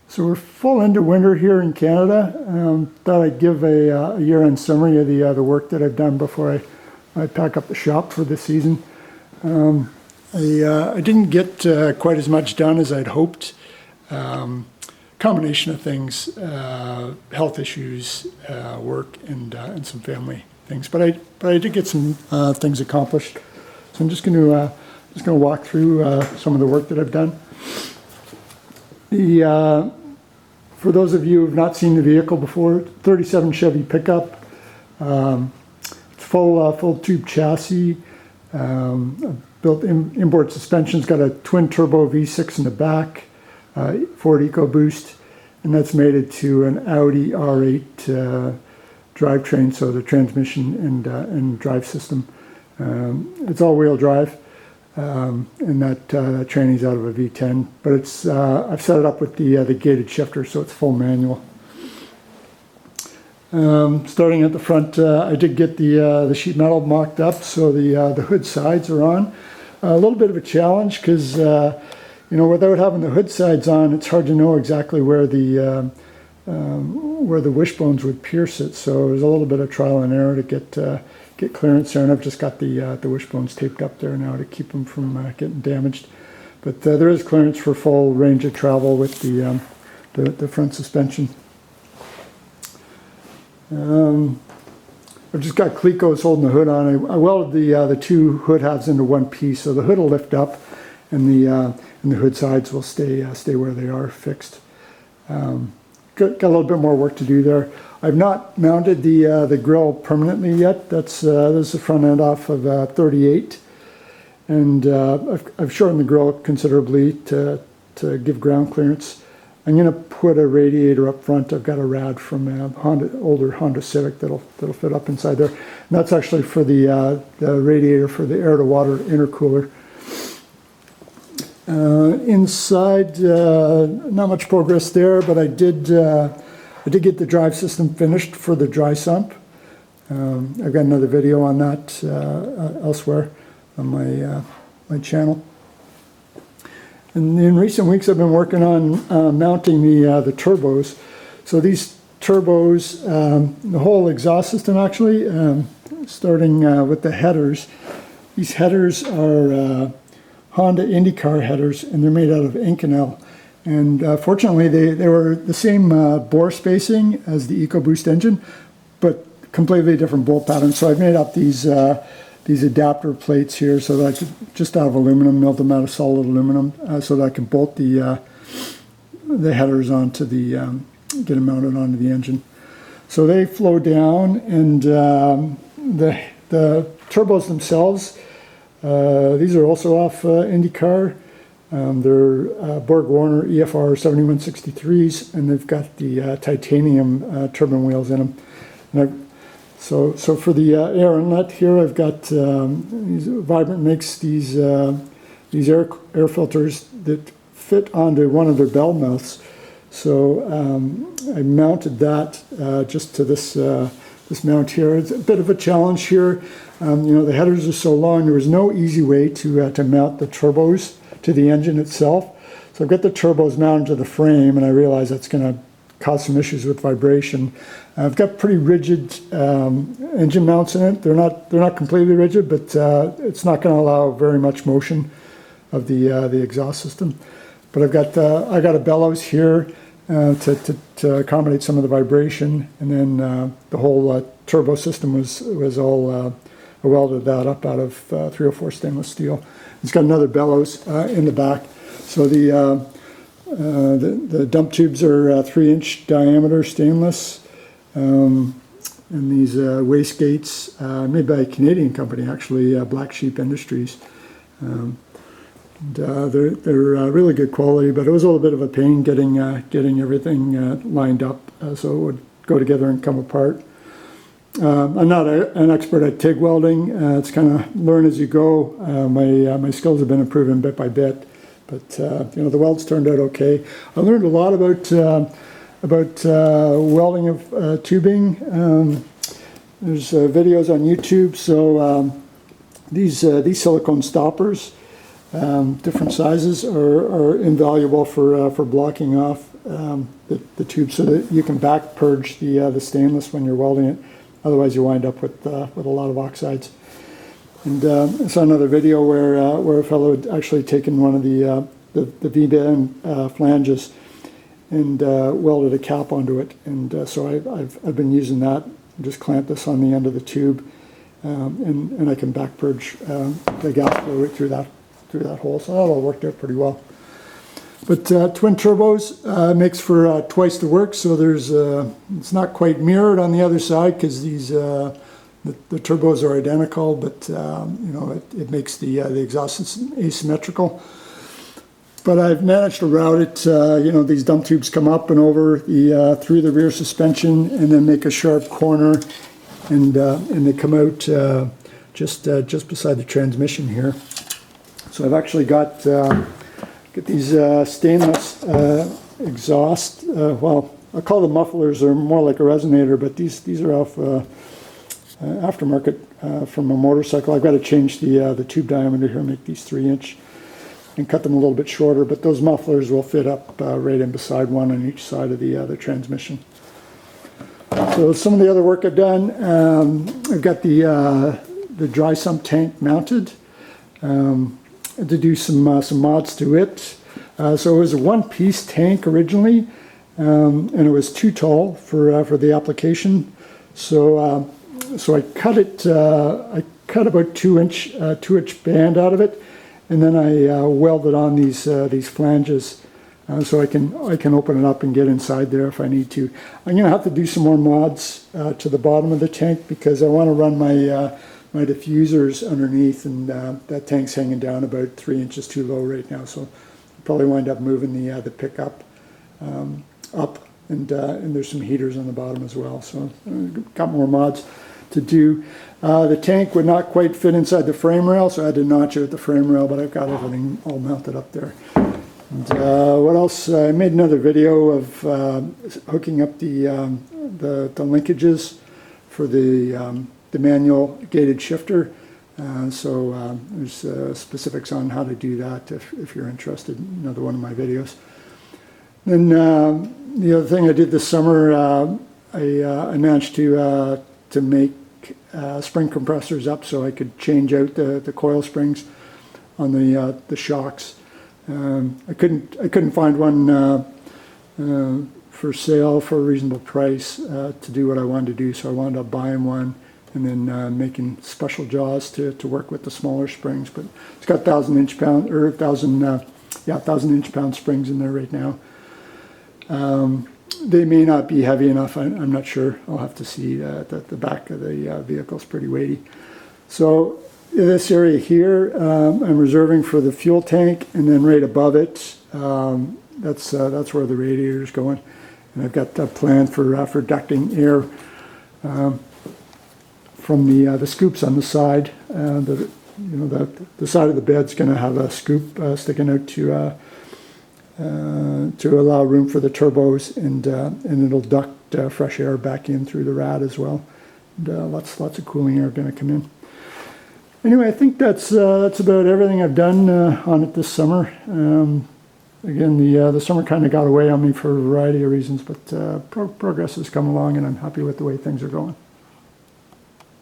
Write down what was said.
So we're full into winter here in Canada. Thought I'd give a year-end summary of the work that I've done before I pack up the shop for the season. I didn't get quite as much done as I'd hoped. Combination of things, health issues, work, and some family things. But I did get some things accomplished. So I'm just going to walk through some of the work that I've done. For those of you who have not seen the vehicle before, 37 Chevy pickup, full tube chassis, built inboard suspension. It's got a twin turbo V6 in the back, Ford EcoBoost, and that's mated to an Audi R8 drivetrain, so the transmission and drive system. It's all-wheel drive. And that training's out of a V10, but it's I've set it up with the gated shifter, so it's full manual. Starting at the front, I did get the sheet metal mocked up, so the hood sides are on. A little bit of a challenge because without having the hood sides on, it's hard to know exactly where the wishbones would pierce it. So there's a little bit of trial and error to get clearance there, and I've just got the wishbones taped up there now to keep them from getting damaged. But there is clearance for full range of travel with the front suspension. I've just got Clecos holding the hood on. I welded the two hood halves into one piece, so the hood will lift up, and the hood sides will stay where they are, fixed. Got a little bit more work to do there. I've not mounted the grill permanently yet. That's the front end off of 38, and I've shortened the grill considerably to give ground clearance. I'm going to put a radiator up front. I've got a rad from older Honda Civic that'll fit up inside there. And that's actually for the radiator for the air-to-water intercooler. Inside, not much progress there, but I did get the drive system finished for the dry sump. I've got another video on that elsewhere on my channel. And in recent weeks, I've been working on mounting the turbos. So these turbos, the whole exhaust system actually, starting with the headers. These headers are Honda IndyCar headers, and they're made out of Inconel. And fortunately, they were the same bore spacing as the EcoBoost engine, but completely different bolt pattern. So I've made up these adapter plates here so that I could, just out of aluminum, milled them out of solid aluminum, so that I can bolt the headers onto get them mounted onto the engine. So they flow down, and the turbos themselves, these are also off IndyCar. They're Borg Warner EFR 7163s, and they've got the titanium turbine wheels in them. So for the air inlet here, I've got Vibrant makes these air filters that fit onto one of their bell mouths. So I mounted that just to this mount here. It's a bit of a challenge here. The headers are so long. There was no easy way to mount the turbos to the engine itself. So I've got the turbos mounted to the frame, and I realize that's going to cause some issues with vibration. I've got pretty rigid engine mounts in it. They're not completely rigid, but it's not going to allow very much motion of the exhaust system. But I got a bellows here to accommodate some of the vibration, and then the whole turbo system was all I welded that up out of 304 stainless steel. It's got another bellows in the back. So the dump tubes are 3-inch diameter stainless, and these wastegates made by a Canadian company, actually, Black Sheep Industries. They're really good quality, but it was a little bit of a pain getting everything lined up so it would go together and come apart. I'm not an expert at TIG welding. It's kind of learn as you go. My skills have been improving bit by bit, but the welds turned out okay. I learned a lot about welding of tubing. There's videos on YouTube. So these silicone stoppers, different sizes are invaluable for blocking off the tube so that you can back purge the stainless when you're welding it. Otherwise, you wind up with a lot of oxides. And I saw another video where a fellow had actually taken one of the V-bend flanges and welded a cap onto it. And so I've been using that. Just clamp this on the end of the tube, and I can back purge the gas flow right through that hole. So that all worked out pretty well. But twin turbos makes for twice the work. So there's it's not quite mirrored on the other side because these the turbos are identical, but you know, it makes the exhaust asymmetrical. But I've managed to route it. You know, these dump tubes come up and over through the rear suspension, and then make a sharp corner, and they come out just beside the transmission here. So I've actually got these stainless exhaust. Well, I call them mufflers. They're more like a resonator, but these are off aftermarket from a motorcycle. I've got to change the tube diameter here, make these 3-inch. And cut them a little bit shorter, but those mufflers will fit up right in beside one on each side of the transmission. So some of the other work I've done, I've got the dry sump tank mounted to do some mods to it. So it was a one-piece tank originally, and it was too tall for the application. So so I cut it. I cut about 2-inch band out of it. And then I welded on these flanges so I can open it up and get inside there if I need to. I'm going to have to do some more mods to the bottom of the tank because I want to run my diffusers underneath, and that tank's hanging down about 3 inches too low right now. So I'll probably wind up moving the pickup up, and there's some heaters on the bottom as well. So I've got more mods to do. The tank would not quite fit inside the frame rail, so I had to notch out the frame rail, but I've got everything all mounted up there. And what else? I made another video of hooking up the linkages for the manual gated shifter. So there's specifics on how to do that if you're interested in another one of my videos. Then the other thing I did this summer, I managed to make spring compressors up so I could change out the coil springs on the shocks. I couldn't find one for sale for a reasonable price to do what I wanted to do, so I wound up buying one and then making special jaws to work with the smaller springs. But it's got 1,000 inch pound springs in there right now. They may not be heavy enough. I'm not sure. I'll have to see. The back of the vehicle is pretty weighty. So this area here, I'm reserving for the fuel tank, and then right above it, that's where the radiator is going. And I've got a plan for ducting air from the scoops on the side. The side of the bed's going to have a scoop sticking out to allow room for the turbos, and it'll duct fresh air back in through the rad as well. And, lots of cooling air going to come in. Anyway, I think that's about everything I've done on it this summer. Again, the summer kind of got away on me for a variety of reasons, but progress has come along, and I'm happy with the way things are going.